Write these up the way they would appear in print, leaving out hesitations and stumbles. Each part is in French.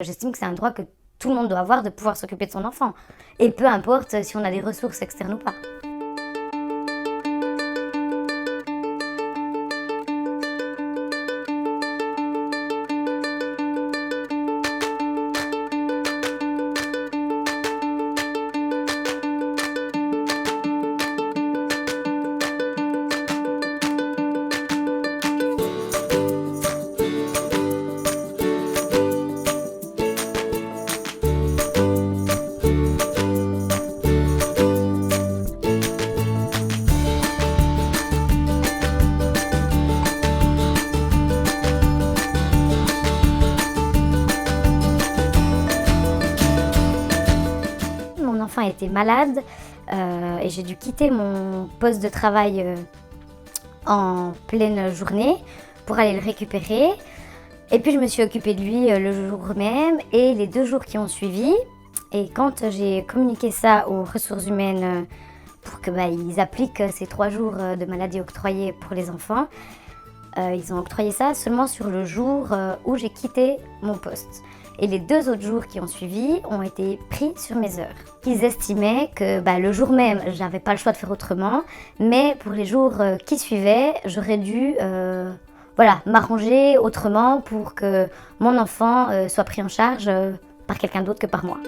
J'estime que c'est un droit que tout le monde doit avoir de pouvoir s'occuper de son enfant. Et peu importe si on a des ressources externes ou pas. Mon enfant était malade et j'ai dû quitter mon poste de travail en pleine journée pour aller le récupérer. Et puis je me suis occupée de lui le jour même et les 2 jours qui ont suivi. Et quand j'ai communiqué ça aux ressources humaines pour que ils appliquent ces 3 jours de maladie octroyés pour les enfants, ils ont octroyé ça seulement sur le jour où j'ai quitté mon poste. Et les 2 autres jours qui ont suivi ont été pris sur mes heures. Ils estimaient que le jour même, j'avais pas le choix de faire autrement, mais pour les jours qui suivaient, j'aurais dû m'arranger autrement pour que mon enfant soit pris en charge par quelqu'un d'autre que par moi.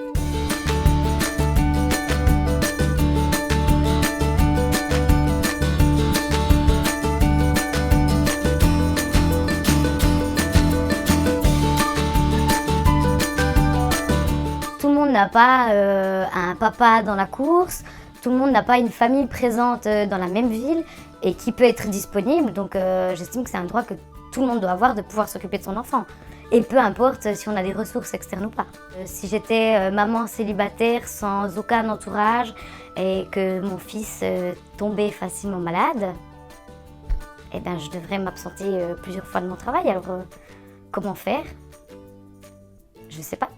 Tout le monde n'a pas un papa dans la course, tout le monde n'a pas une famille présente dans la même ville et qui peut être disponible. Donc j'estime que c'est un droit que tout le monde doit avoir de pouvoir s'occuper de son enfant. Et peu importe si on a des ressources externes ou pas. Si j'étais maman célibataire sans aucun entourage et que mon fils tombait facilement malade, je devrais m'absenter plusieurs fois de mon travail. Alors comment faire? Je sais pas.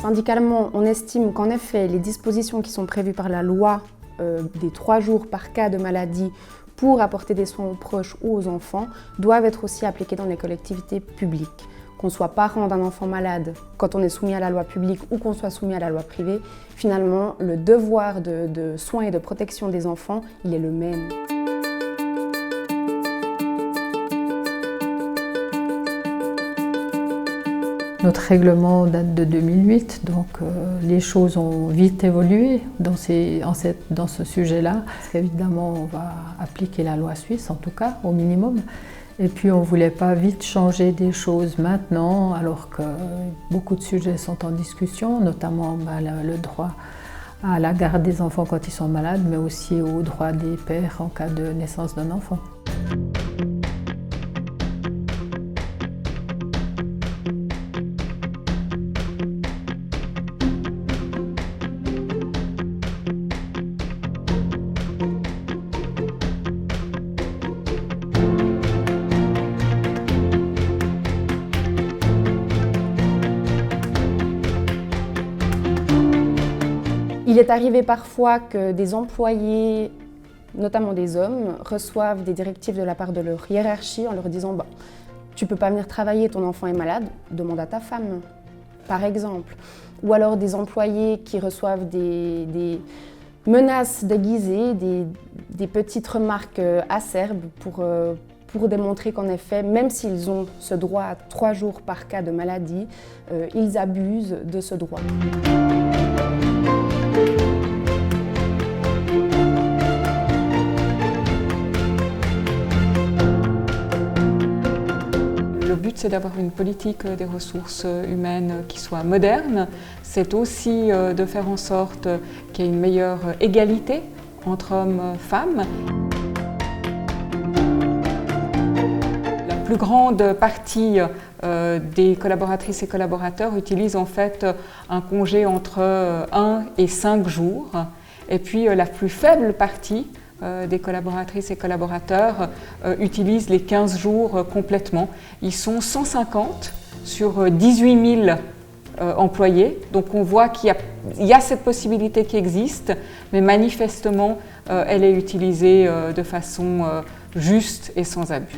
Syndicalement, on estime qu'en effet, les dispositions qui sont prévues par la loi des 3 jours par cas de maladie pour apporter des soins aux proches ou aux enfants doivent être aussi appliquées dans les collectivités publiques. Qu'on soit parent d'un enfant malade quand on est soumis à la loi publique ou qu'on soit soumis à la loi privée, finalement, le devoir de soins et de protection des enfants, il est le même. Notre règlement date de 2008, donc les choses ont vite évolué dans ce sujet-là. Parce qu'évidemment, on va appliquer la loi suisse, en tout cas, au minimum. Et puis, on ne voulait pas vite changer des choses maintenant, alors que beaucoup de sujets sont en discussion, notamment le droit à la garde des enfants quand ils sont malades, mais aussi au droit des pères en cas de naissance d'un enfant. Il est arrivé parfois que des employés, notamment des hommes, reçoivent des directives de la part de leur hiérarchie en leur disant « tu ne peux pas venir travailler, ton enfant est malade, demande à ta femme », par exemple. Ou alors des employés qui reçoivent des menaces déguisées, des petites remarques acerbes pour démontrer qu'en effet, même s'ils ont ce droit à 3 jours par cas de maladie, ils abusent de ce droit. Le but, c'est d'avoir une politique des ressources humaines qui soit moderne. C'est aussi de faire en sorte qu'il y ait une meilleure égalité entre hommes et femmes. La plus grande partie des collaboratrices et collaborateurs utilisent en fait un congé entre 1 et 5 jours. Et puis la plus faible partie des collaboratrices et collaborateurs utilisent les 15 jours complètement. Ils sont 150 sur 18 000 employés. Donc on voit qu'il y a cette possibilité qui existe, mais manifestement elle est utilisée de façon juste et sans abus.